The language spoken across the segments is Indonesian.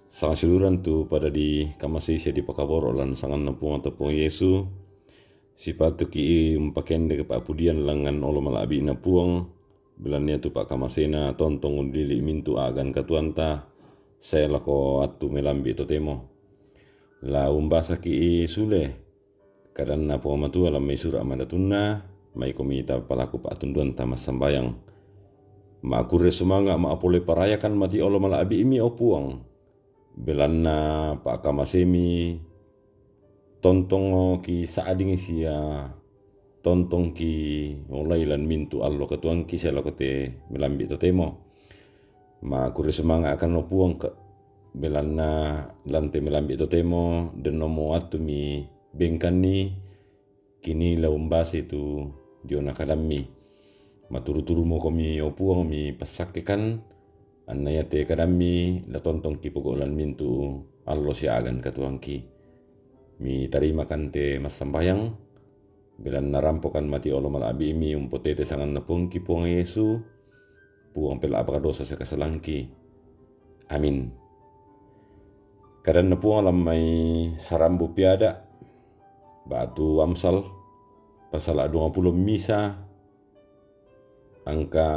Sangat siluran tu pada di kamasih di pakaboro lan sangan napung atapung Yesu sipatu ki umpakende ke papudian langan olo malabi na puang bilania tu pak kamasena tontong undili mintu agan katuanta saya lako atu melambi totemo la umbasa ki sule kadan na puang matua lam mesura mandatuna mai komita palaku pak tunduan tamas sambayang ma kure sumanga ma apole parayakan mati olo malabi imi opuang belanna pak kamasemi tontong ki saading sia tontong ki olailan mintu allo ketuang ki selo kete melambi totemo ma kure semanga akan opuang ke belanna lante melambi totemo denomo atumi bengkani kini laumbasi tu diona kadami maturu-turu mo komi opuang mi pasakekan annayate kadami la tontong ki pogolan mintu allo siagan katuangki mi tarima kante masambayang bilan narampokan mati olo malabi mi umpotete sangan napung ki puang Yesu puang pela apaka dosa sa kasalangki amin kadan napuang lam may sarambu piada batu Amsal pasal 20 misa angka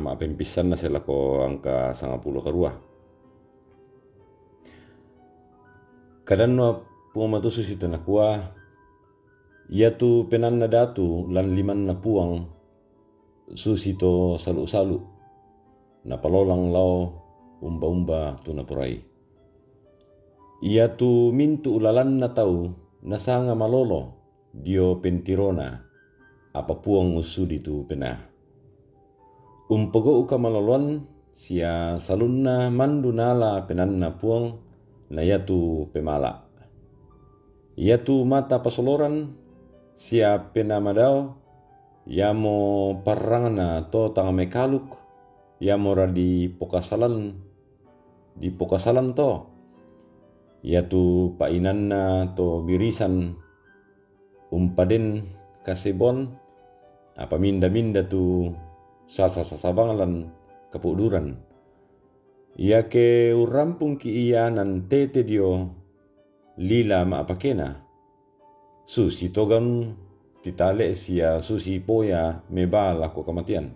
maapempisan na sila ko angka 10 karua. Kadan no pumatusu si tanakwa ia tu penan na datu lan liman na puang susito salu-salu na palolang lao umba-umba tu napurai. Ia tu mintu ulalan na tau nasanga malolo dio pentirona apa puang usudi tu penah. Umpogo uka malolon sia salunna mandunala penanna puang na yatu pemala. Yatu mata pasoloran sia penamadao yamo parangana to tangamekaluk yamo radi pokasalan to. Yatu painanna to birisan umpaden kasebon apa minda-minda tu sasa-sasabangalan kepuduran. Ia ke urampung ki iya nan tete dio lila maapakena. Susi togan titale sia susi poya meba lako kematian.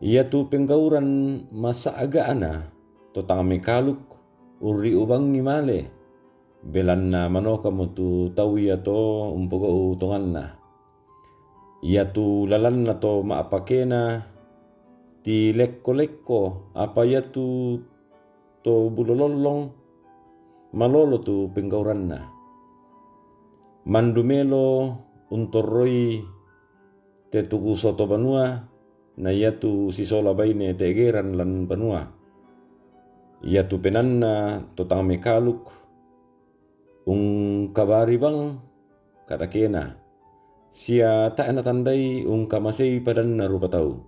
Ia tu penggauran masa agaana to tangamekaluk uri ubang ngimale. Belanna manoka mutu tawiya to umpogo utonganna. Ia tu lalan na to maapakena ti lekko-lekko apa ia tu to bulololong malolo tu penggauran na. Mandumelo untorroi te tuku soto banua na ia tu sisola baine tegeran lan banua. Ia tu penanna to tangamekaluk kabari bang katakena. Sia tak na tandai kamasay padan na rupa tau.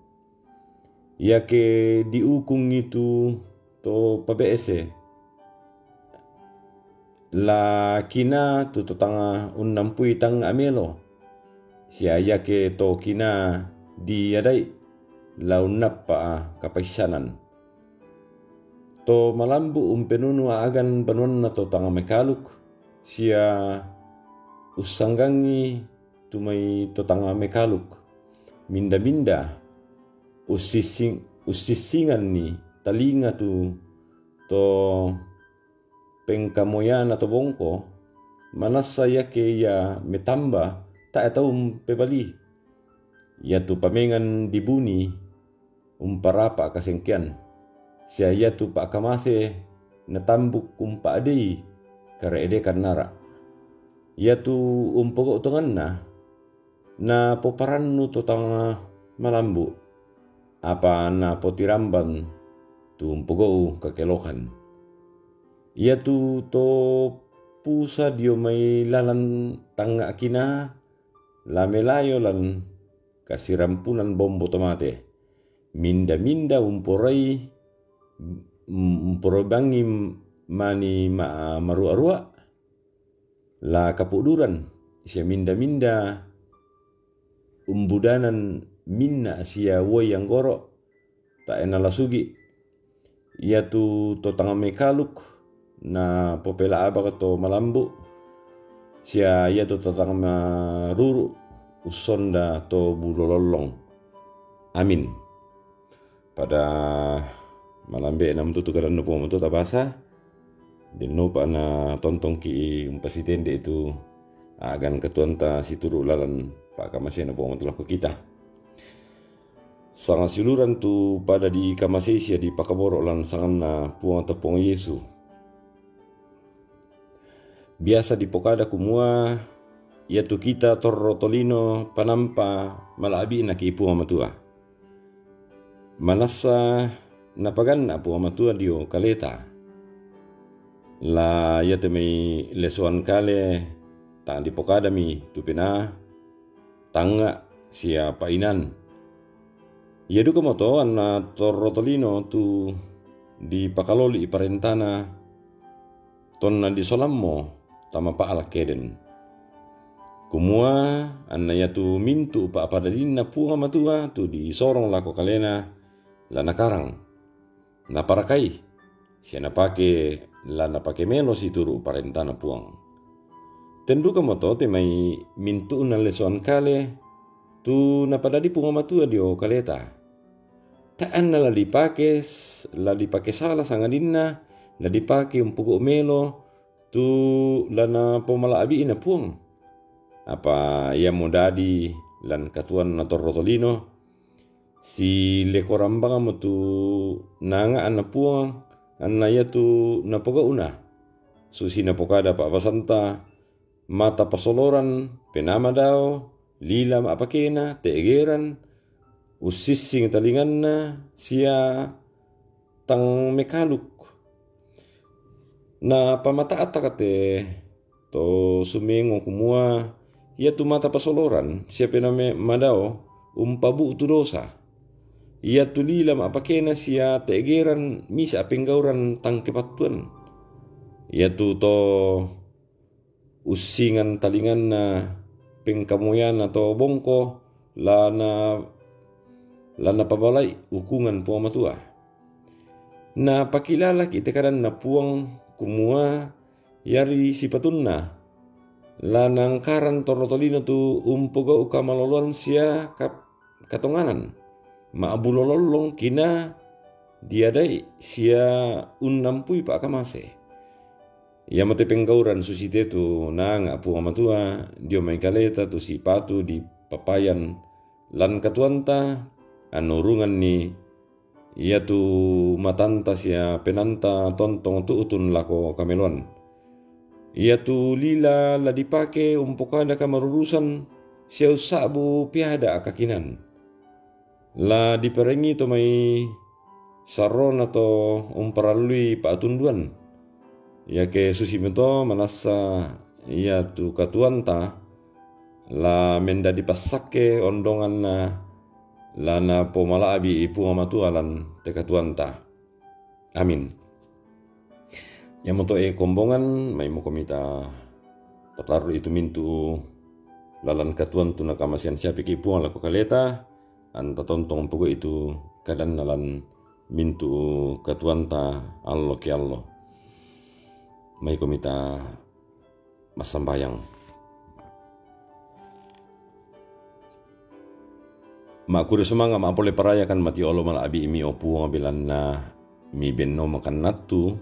Ia ke diukung itu to pabeese. La kina tu tanga unnampui tang amelo. Sia ia ke to kina di adai la unnappa kapaisanan. To malambu penunu agan banuan na to tanga mekaluk. Sia usanggangi tumay totanga mekaluk minda-minda usisingan ni talinga tu to pengkamoyan atau bongko manasa ya ke ya metamba tak atau pebali ya tu pamengan dibuni umparapa kasengkian sia ya tu pak kamase natambuk kumpa adei kare edekan nara ya tu umpogo utongan na poparannu to tanga malambu apa na potiramban tu umpogo kakelokan. Ia tu to pusa dio may lalan tanga kina lamelayo lan kasirampunan bombo tomate. Minda-minda umporai umporobangi mani marua-rua la kapuduran sia minda-minda umbudanan minna sia woi yang goro tak enala sugi ia tu totanga mekaluk na popela aba kato malambu sia ia tu tatang maruru usonda to bulololong. Amin. Pada malambe na mtu tukaran no po mtu tabasa din no pa na tontong ki umpasitende itu agan katuanta situru lalan pa kamasya na po mtu lako kita. Sanga siluran tu pada di kamasya di pakaboro lan sangan na puang tepong Yesu. Biasa di pokada kumua ia tu kita torro tolino panampa malabi na kipu amatua. Manasa napagan na po amatua dio kaleta. La ia te may lesuan kale tang di pokada mi tupina tanga sia painan. Ia duka moto anna torro tolino tu di pakaloli iparentana tonna di solammo tama pa ala keden. Kumua anna ia tu mintu pa apadalin na punga matua tu di sorong lako kalena la nakarang na parakai sia napake la napake melo si turu parentana puang. Tendu ka moto te mai mintu na leson kale tu napadadi punga matua dio kaleta. Taan na la dipake sala sangadinna la dipake umpugo melo tu lana pomalaabi ina puang. Apa ia modadi lan katuan na torrotolino si lekorambanga mo tu nanga ana puang anna ia tu napoga una susi napokada pa basanta mata pasoloran penama dao lila apakena teegeran usising talinganna sia tang mekaluk na pamata atakate to sumengo kumua ia tu mata pasoloran sia pename madao umpabu tu dosa ia tu lila apakena sia teegeran misa penggauran tang kepatuan ia tu to usingan talinganna pengkamoyan atau bongko lana pabalai hukungan puang matua. Na pakilala kita kadan na puang kumua yari sipatunna lanang karan torotolino tu umpoga uka maloluan sia katonganan maabulololong kina diadai sia unnampui pa akamase. Ia mate penggauran susite tu nang puang matua dio mai kaleta tu si patu di papayan lan katuanta anurungan ni ia tu matanta sia penanta tontong tu utun lako kameluan. Ia tu lila la dipake umpokada kamarurusan sia usabu piada akakinan. La diperengi to mai saron atau umparalui paatunduan. Ia ke susimento manasa ia tu katuanta la menda dipasake ondongan na lana pomalaabi ipunga matua lan tekatuanta. Amin. Yang moto kombongan mai mo komita pataru itu mintu lalan katuan tu nakamasian siapi ki ipunga lako kaleta anta tontong pugo itu kadan nalan mintu katuanta allo ki allo. Mai komita masambayang. Makure semanga mapole paraya kan mati olo malabi imi opu ngabilan na mi benno makan natu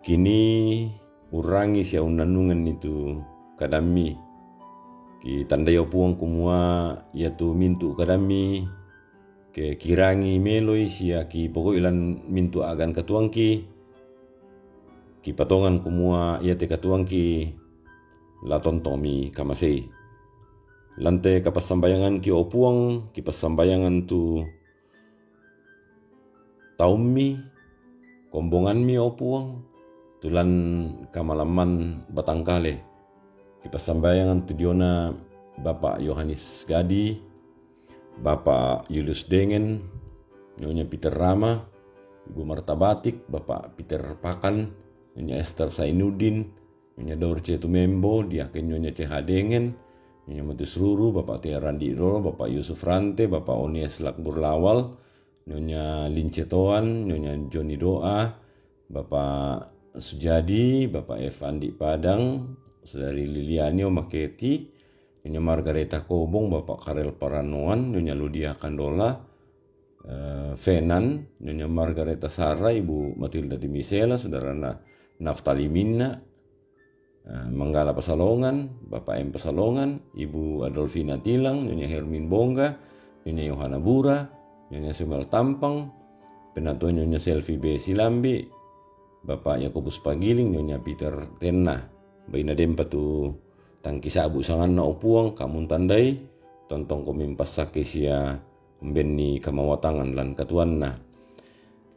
kini urangi sia unanungan itu kadami ki tandai opuang kumua ia tu mintu kadami ke kirangi meloi sia ki pokok ilan mintu agan katuangki ki patongan kumua ia te katuangki la tontomi kamasei. Lante kapasambayangan ki opuang, ki pasambayangan tu taumi, kombongan mi opuang, tulan kamalaman batangkale. Ki pasambayangan tu diona Bapak Yohanes Gadi, Bapak Julius Dengen, Nyonya Peter Rama, Ibu Marta Batik, Bapak Peter Pakan, Nyonya Esther Sainudin, Nyonya Dorce Tumembo, Diaken Nyonya CH Dengen, Nyonya Matius Ruru, Bapak Tia Randiro, Bapak Yusuf Rante, Bapak Onies Lakbur Lawal, Nyonya Lincetoan, Nyonya Joni Doa, Bapak Sujadi, Bapak Evan di Padang, Saudari Liliani Omaketi, Nyonya Margareta Kobong, Bapak Karel Paranoan, Nyonya Ludia Kandola, Fenan, Nyonya Margareta Sara, Ibu Matilda Timisela, Saudara Naftali Minna, Manggala Pasalongan, Bapak M Pasalongan, Ibu Adolfina Tilang, Nyonya Hermin Bongga, Nyonya Yohana Bura, Nyonya Sumal Tampang, Penatua Nyonya Selvi B. Silambi, Bapak Yakobus Pagiling, Nyonya Peter Tenna, Baina Dempa tu tangki sabu sangan na opuang, kamun tandai, tontong komimpas sake sia membenni kamawatangan lan katuan na.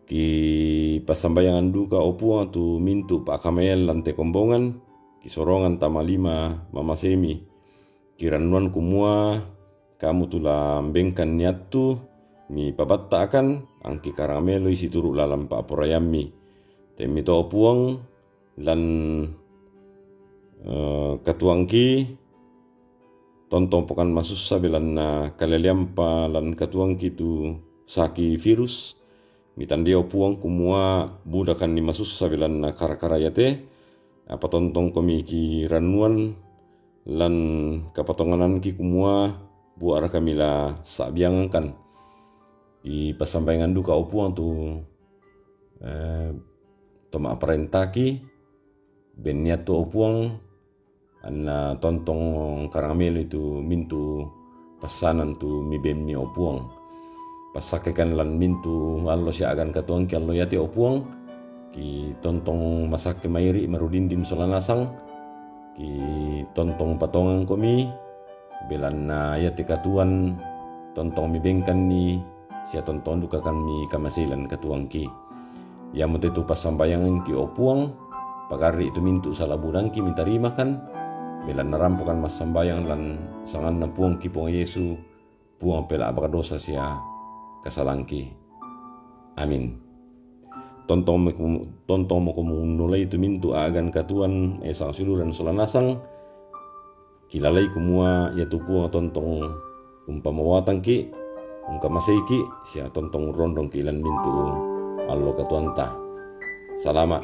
Ki pasambayangan duka opuang tu mintu Pak Kamel lan te kombongan, ki sorongan tama 5 Mama Semi, kiranuan kumua kamu tula bengkan niatu mi pabatta akan angki karamelo isi turu lalam Pak Porayami. Temi to opuang lan katuangki tontong pokan masussa belan na kaleliampa lan katuangki tu saki virus mitan dia opuang kumua budakan ni masussa belan na karakarayate apa tontong komiki ranuan lan kapatonganan ki kumua buara kamila sabiangkan di pasambayangan duka opuang tu toma perintaki beniat tu opuang anna tontong karamel itu mintu pasanan tu mi benni opuang pasakekan lan mintu allo si agan katuang ki allo yati opuang ki tontong masake mairi marudindim solanasang ki tontong patongan komi belan na yati katuan tontong mi bengkan ni sia tontong dukakan mi kamasilan katuang ki yang itu pasambayangan ki opuang pagari itu mintu salabunang ki minta rimakan belan narampukan mas sambayang lan sangan na puang ki puang Yesu puang pela abaka dosa sia kasalangki. Amin. Tontong mo kumunulay itu mintu agan katuan esang siluran solanasang kilalay kumua yatu puang tontong umpamawatan ki ungkamasay ki sia tontong rondong kilan mintu allo katuanta. Salamat.